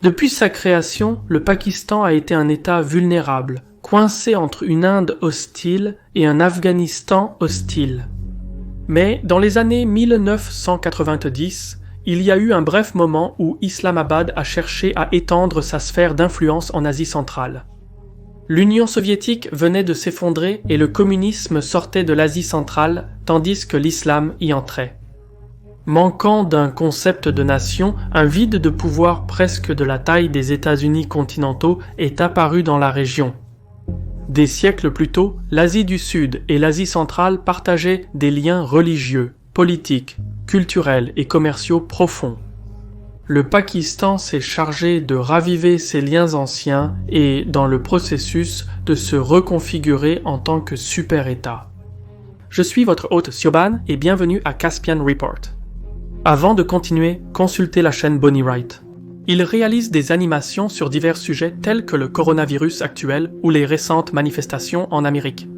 Depuis sa création, le Pakistan a été un État vulnérable, coincé entre une Inde hostile et un Afghanistan hostile. Mais dans les années 1990, il y a eu un bref moment où Islamabad a cherché à étendre sa sphère d'influence en Asie centrale. L'Union soviétique venait de s'effondrer et le communisme sortait de l'Asie centrale, tandis que l'islam y entrait. Manquant d'un concept de nation, un vide de pouvoir presque de la taille des États-Unis continentaux est apparu dans la région. Des siècles plus tôt, l'Asie du Sud et l'Asie centrale partageaient des liens religieux, politiques, culturels et commerciaux profonds. Le Pakistan s'est chargé de raviver ces liens anciens et, dans le processus, de se reconfigurer en tant que super-État. Je suis votre hôte Siobhan et bienvenue à Caspian Report. Avant de continuer, consultez la chaîne Bonnie Wright. Il réalise des animations sur divers sujets tels que le coronavirus actuel ou les récentes manifestations en Amérique.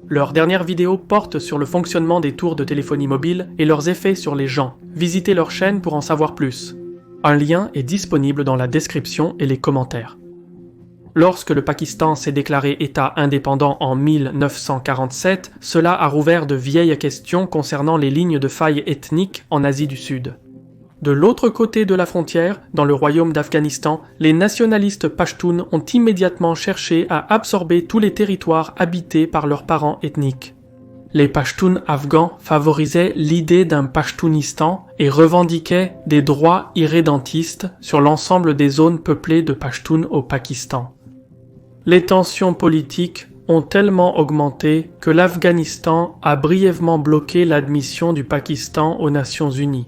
Leurs dernières vidéos portent sur le fonctionnement des tours de téléphonie mobile et leurs effets sur les gens. Visitez leur chaîne pour en savoir plus. Un lien est disponible dans la description et les commentaires. Lorsque le Pakistan s'est déclaré État indépendant en 1947, cela a rouvert de vieilles questions concernant les lignes de faille ethniques en Asie du Sud. De l'autre côté de la frontière, dans le royaume d'Afghanistan, les nationalistes pashtuns ont immédiatement cherché à absorber tous les territoires habités par leurs parents ethniques. Les Pashtuns afghans favorisaient l'idée d'un Pashtunistan et revendiquaient des droits irrédentistes sur l'ensemble des zones peuplées de Pashtuns au Pakistan. Les tensions politiques ont tellement augmenté que l'Afghanistan a brièvement bloqué l'admission du Pakistan aux Nations Unies.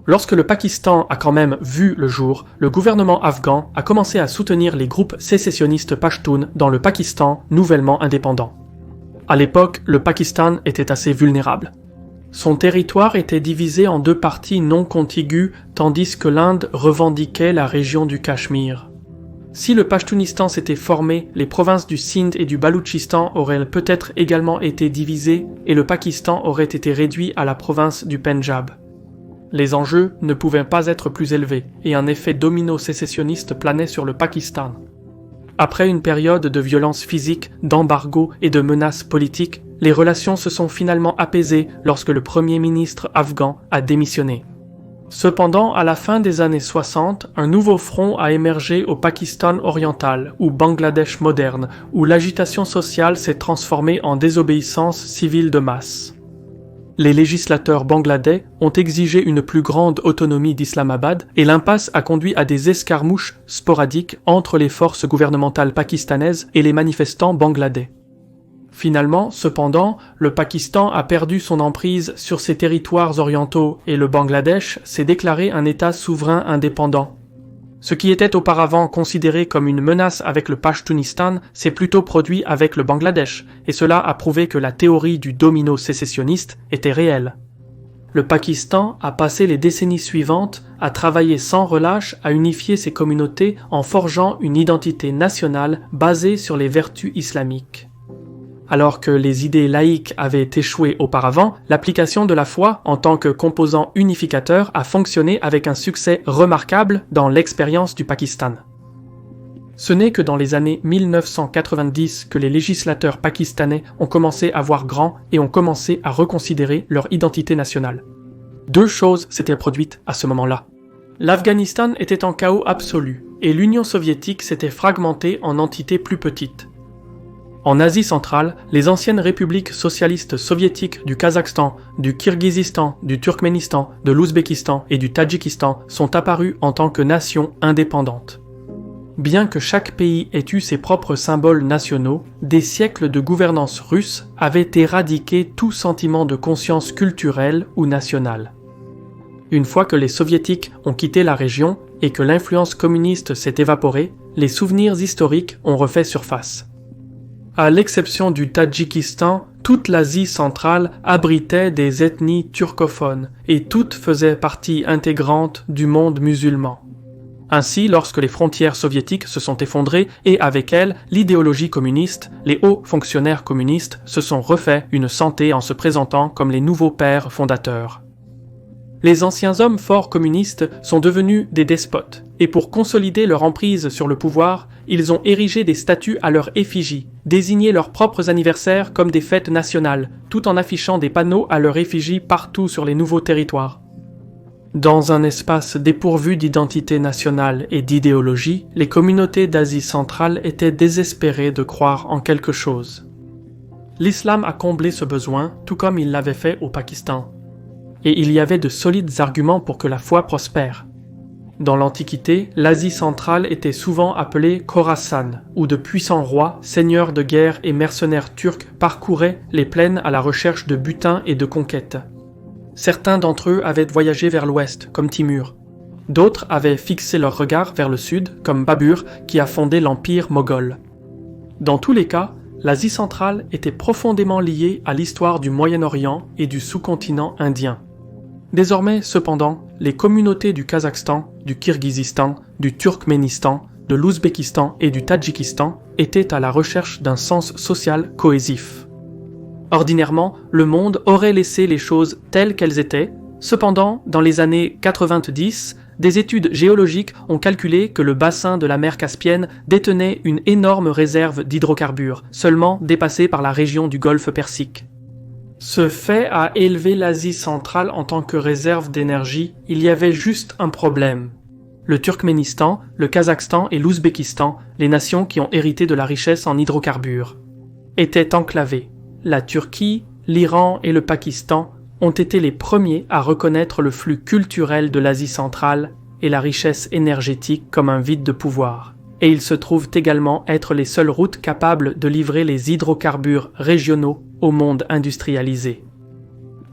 Lorsque le Pakistan a quand même vu le jour, le gouvernement afghan a commencé à soutenir les groupes sécessionnistes pashtuns dans le Pakistan nouvellement indépendant. À l'époque, le Pakistan était assez vulnérable. Son territoire était divisé en deux parties non contiguës, tandis que l'Inde revendiquait la région du Cachemire. Si le Pashtunistan s'était formé, les provinces du Sindh et du Baloutchistan auraient peut-être également été divisées et le Pakistan aurait été réduit à la province du Pendjab. Les enjeux ne pouvaient pas être plus élevés et un effet domino sécessionniste planait sur le Pakistan. Après une période de violence physique, d'embargo et de menaces politiques, les relations se sont finalement apaisées lorsque le premier ministre afghan a démissionné. Cependant, à la fin des années 60, un nouveau front a émergé au Pakistan oriental, ou Bangladesh moderne, où l'agitation sociale s'est transformée en désobéissance civile de masse. Les législateurs bangladais ont exigé une plus grande autonomie d'Islamabad et l'impasse a conduit à des escarmouches sporadiques entre les forces gouvernementales pakistanaises et les manifestants bangladais. Finalement, cependant, le Pakistan a perdu son emprise sur ses territoires orientaux et le Bangladesh s'est déclaré un État souverain indépendant. Ce qui était auparavant considéré comme une menace avec le Pashtunistan s'est plutôt produit avec le Bangladesh, et cela a prouvé que la théorie du domino sécessionniste était réelle. Le Pakistan a passé les décennies suivantes à travailler sans relâche à unifier ses communautés en forgeant une identité nationale basée sur les vertus islamiques. Alors que les idées laïques avaient échoué auparavant, l'application de la foi en tant que composant unificateur a fonctionné avec un succès remarquable dans l'expérience du Pakistan. Ce n'est que dans les années 1990 que les législateurs pakistanais ont commencé à voir grand et ont commencé à reconsidérer leur identité nationale. Deux choses s'étaient produites à ce moment-là. L'Afghanistan était en chaos absolu et l'Union soviétique s'était fragmentée en entités plus petites. En Asie centrale, les anciennes républiques socialistes soviétiques du Kazakhstan, du Kirghizistan, du Turkménistan, de l'Ouzbékistan et du Tadjikistan sont apparues en tant que nations indépendantes. Bien que chaque pays ait eu ses propres symboles nationaux, des siècles de gouvernance russe avaient éradiqué tout sentiment de conscience culturelle ou nationale. Une fois que les soviétiques ont quitté la région et que l'influence communiste s'est évaporée, les souvenirs historiques ont refait surface. À l'exception du Tadjikistan, toute l'Asie centrale abritait des ethnies turcophones et toutes faisaient partie intégrante du monde musulman. Ainsi, lorsque les frontières soviétiques se sont effondrées et avec elles l'idéologie communiste, les hauts fonctionnaires communistes se sont refait une santé en se présentant comme les nouveaux pères fondateurs. les anciens hommes forts communistes sont devenus des despotes, et pour consolider leur emprise sur le pouvoir, ils ont érigé des statues à leur effigie, désigné leurs propres anniversaires comme des fêtes nationales, tout en affichant des panneaux à leur effigie partout sur les nouveaux territoires. Dans un espace dépourvu d'identité nationale et d'idéologie, les communautés d'Asie centrale étaient désespérées de croire en quelque chose. L'islam a comblé ce besoin, tout comme il l'avait fait au Pakistan. Et il y avait de solides arguments pour que la foi prospère. Dans l'Antiquité, l'Asie centrale était souvent appelée Khorasan, où de puissants rois, seigneurs de guerre et mercenaires turcs parcouraient les plaines à la recherche de butin et de conquêtes. Certains d'entre eux avaient voyagé vers l'ouest, comme Timur. D'autres avaient fixé leur regard vers le sud, comme Babur, qui a fondé l'empire moghol. Dans tous les cas, l'Asie centrale était profondément liée à l'histoire du Moyen-Orient et du sous-continent indien. Désormais, cependant, les communautés du Kazakhstan, du Kirghizistan, du Turkménistan, de l'Ouzbékistan et du Tadjikistan étaient à la recherche d'un sens social cohésif. Ordinairement, le monde aurait laissé les choses telles qu'elles étaient. Cependant, dans les années 90, des études géologiques ont calculé que le bassin de la mer Caspienne détenait une énorme réserve d'hydrocarbures, seulement dépassée par la région du golfe Persique. Ce fait a élevé l'Asie centrale en tant que réserve d'énergie. Il y avait juste un problème. Le Turkménistan, le Kazakhstan et l'Ouzbékistan, les nations qui ont hérité de la richesse en hydrocarbures, étaient enclavées. La Turquie, l'Iran et le Pakistan ont été les premiers à reconnaître le flux culturel de l'Asie centrale et la richesse énergétique comme un vide de pouvoir. Et ils se trouvent également être les seules routes capables de livrer les hydrocarbures régionaux au monde industrialisé.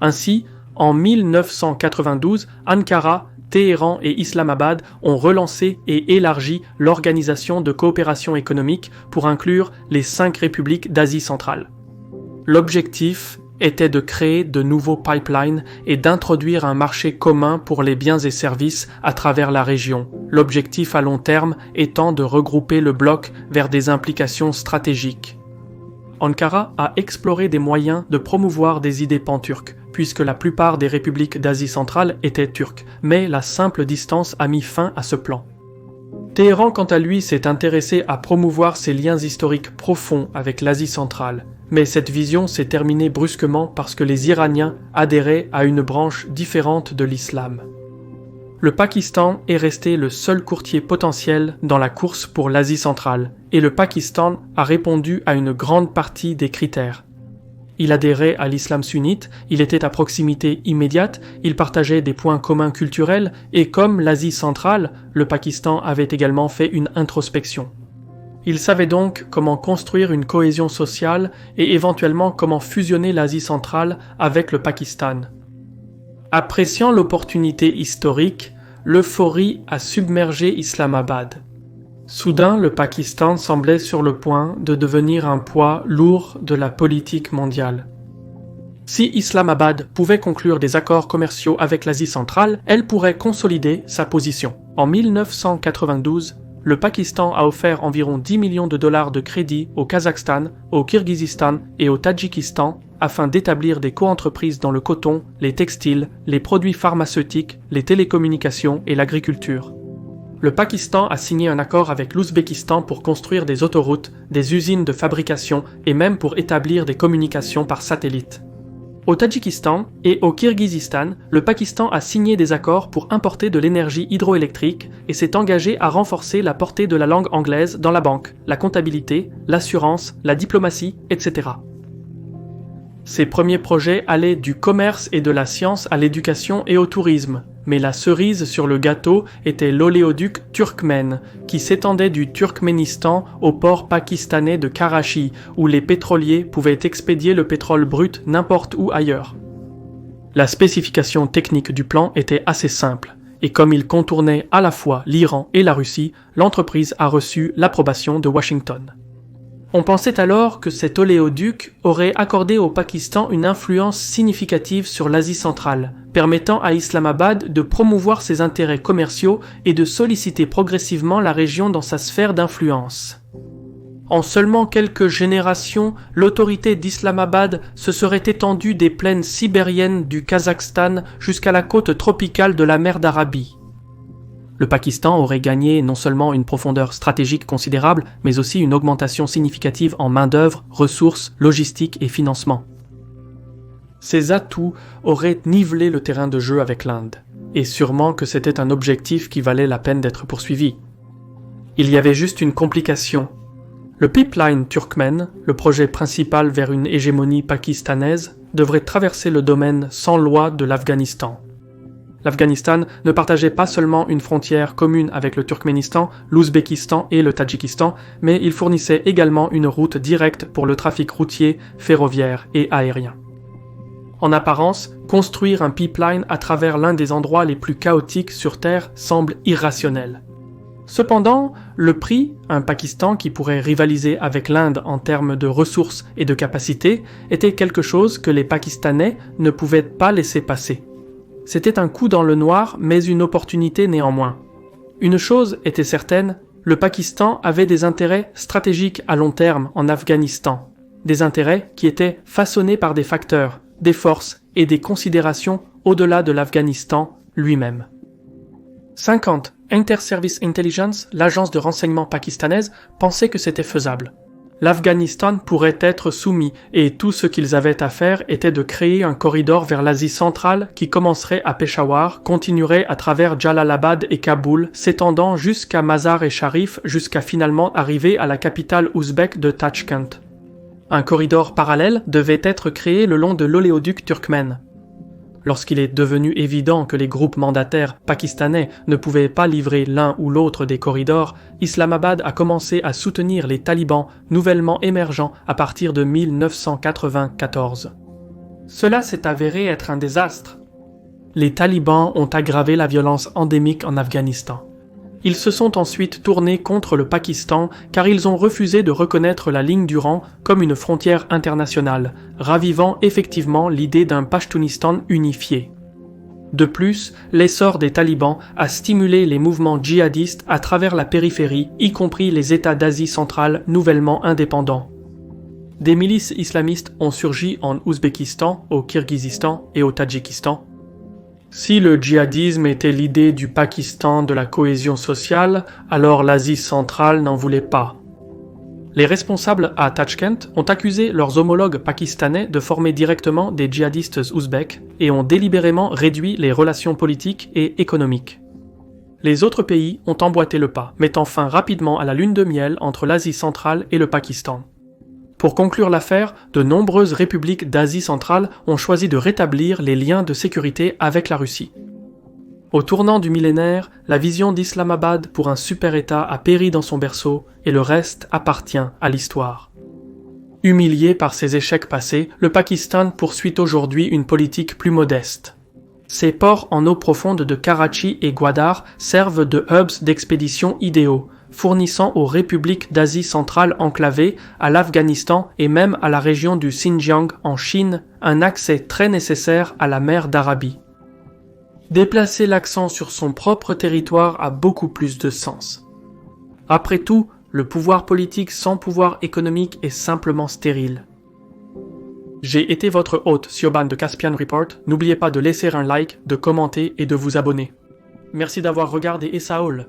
Ainsi, en 1992, Ankara, Téhéran et Islamabad ont relancé et élargi l'Organisation de coopération économique pour inclure les 5 républiques d'Asie centrale. L'objectif était de créer de nouveaux pipelines et d'introduire un marché commun pour les biens et services à travers la région, l'objectif à long terme étant de regrouper le bloc vers des implications stratégiques. Ankara a exploré des moyens de promouvoir des idées pan-turques, puisque la plupart des républiques d'Asie centrale étaient turques, mais la simple distance a mis fin à ce plan. Téhéran, quant à lui, s'est intéressé à promouvoir ses liens historiques profonds avec l'Asie centrale, mais cette vision s'est terminée brusquement parce que les Iraniens adhéraient à une branche différente de l'islam. Le Pakistan est resté le seul courtier potentiel dans la course pour l'Asie centrale, et le Pakistan a répondu à une grande partie des critères. Il adhérait à l'islam sunnite, il était à proximité immédiate, il partageait des points communs culturels, et comme l'Asie centrale, le Pakistan avait également fait une introspection. Il savait donc comment construire une cohésion sociale et éventuellement comment fusionner l'Asie centrale avec le Pakistan. Appréciant l'opportunité historique, l'euphorie a submergé Islamabad. Soudain, le Pakistan semblait sur le point de devenir un poids lourd de la politique mondiale. Si Islamabad pouvait conclure des accords commerciaux avec l'Asie centrale, elle pourrait consolider sa position. En 1992, le Pakistan a offert environ 10 millions de dollars de crédit au Kazakhstan, au Kirghizistan et au Tadjikistan afin d'établir des coentreprises dans le coton, les textiles, les produits pharmaceutiques, les télécommunications et l'agriculture. Le Pakistan a signé un accord avec l'Ouzbékistan pour construire des autoroutes, des usines de fabrication et même pour établir des communications par satellite. Au Tadjikistan et au Kirghizistan, le Pakistan a signé des accords pour importer de l'énergie hydroélectrique et s'est engagé à renforcer la portée de la langue anglaise dans la banque, la comptabilité, l'assurance, la diplomatie, etc. Ces premiers projets allaient du commerce et de la science à l'éducation et au tourisme, mais la cerise sur le gâteau était l'oléoduc turkmène, qui s'étendait du Turkménistan au port pakistanais de Karachi, où les pétroliers pouvaient expédier le pétrole brut n'importe où ailleurs. La spécification technique du plan était assez simple, et comme il contournait à la fois l'Iran et la Russie, l'entreprise a reçu l'approbation de Washington. On pensait alors que cet oléoduc aurait accordé au Pakistan une influence significative sur l'Asie centrale, permettant à Islamabad de promouvoir ses intérêts commerciaux et de solliciter progressivement la région dans sa sphère d'influence. En seulement quelques générations, l'autorité d'Islamabad se serait étendue des plaines sibériennes du Kazakhstan jusqu'à la côte tropicale de la mer d'Arabie. Le Pakistan aurait gagné non seulement une profondeur stratégique considérable, mais aussi une augmentation significative en main-d'œuvre, ressources, logistique et financement. Ces atouts auraient nivelé le terrain de jeu avec l'Inde, et sûrement que c'était un objectif qui valait la peine d'être poursuivi. Il y avait juste une complication. Le pipeline turkmène, le projet principal vers une hégémonie pakistanaise, devrait traverser le domaine sans loi de l'Afghanistan. L'Afghanistan ne partageait pas seulement une frontière commune avec le Turkménistan, l'Ouzbékistan et le Tadjikistan, mais il fournissait également une route directe pour le trafic routier, ferroviaire et aérien. En apparence, construire un pipeline à travers l'un des endroits les plus chaotiques sur Terre semble irrationnel. Cependant, le prix, un Pakistan qui pourrait rivaliser avec l'Inde en termes de ressources et de capacités, était quelque chose que les Pakistanais ne pouvaient pas laisser passer. C'était un coup dans le noir, mais une opportunité néanmoins. Une chose était certaine, le Pakistan avait des intérêts stratégiques à long terme en Afghanistan, des intérêts qui étaient façonnés par des facteurs, des forces et des considérations au-delà de l'Afghanistan lui-même. 50. Inter-Service Intelligence, l'agence de renseignement pakistanaise, pensait que c'était faisable. L'Afghanistan pourrait être soumis et tout ce qu'ils avaient à faire était de créer un corridor vers l'Asie centrale qui commencerait à Peshawar, continuerait à travers Jalalabad et Kaboul, s'étendant jusqu'à Mazar-e-Sharif jusqu'à finalement arriver à la capitale ouzbek de Tachkent. Un corridor parallèle devait être créé le long de l'oléoduc turkmène. Lorsqu'il est devenu évident que les groupes mandataires pakistanais ne pouvaient pas livrer l'un ou l'autre des corridors, Islamabad a commencé à soutenir les talibans nouvellement émergents à partir de 1994. Cela s'est avéré être un désastre. Les talibans ont aggravé la violence endémique en Afghanistan. Ils se sont ensuite tournés contre le Pakistan car ils ont refusé de reconnaître la ligne du rang comme une frontière internationale, ravivant effectivement l'idée d'un Pashtunistan unifié. De plus, l'essor des talibans a stimulé les mouvements djihadistes à travers la périphérie, y compris les États d'Asie centrale nouvellement indépendants. Des milices islamistes ont surgi en Ouzbékistan, au Kirghizistan et au Tadjikistan. Si le djihadisme était l'idée du Pakistan de la cohésion sociale, alors l'Asie centrale n'en voulait pas. Les responsables à Tachkent ont accusé leurs homologues pakistanais de former directement des djihadistes ouzbeks et ont délibérément réduit les relations politiques et économiques. Les autres pays ont emboîté le pas, mettant fin rapidement à la lune de miel entre l'Asie centrale et le Pakistan. Pour conclure l'affaire, de nombreuses républiques d'Asie centrale ont choisi de rétablir les liens de sécurité avec la Russie. Au tournant du millénaire, la vision d'Islamabad pour un super-État a péri dans son berceau et le reste appartient à l'histoire. Humilié par ses échecs passés, le Pakistan poursuit aujourd'hui une politique plus modeste. Ses ports en eau profonde de Karachi et Gwadar servent de hubs d'expédition idéaux, fournissant aux républiques d'Asie centrale enclavées, à l'Afghanistan et même à la région du Xinjiang en Chine, un accès très nécessaire à la mer d'Arabie. Déplacer l'accent sur son propre territoire a beaucoup plus de sens. Après tout, le pouvoir politique sans pouvoir économique est simplement stérile. J'ai été votre hôte Siobhan de Caspian Report, n'oubliez pas de laisser un like, de commenter et de vous abonner. Merci d'avoir regardé Essaol.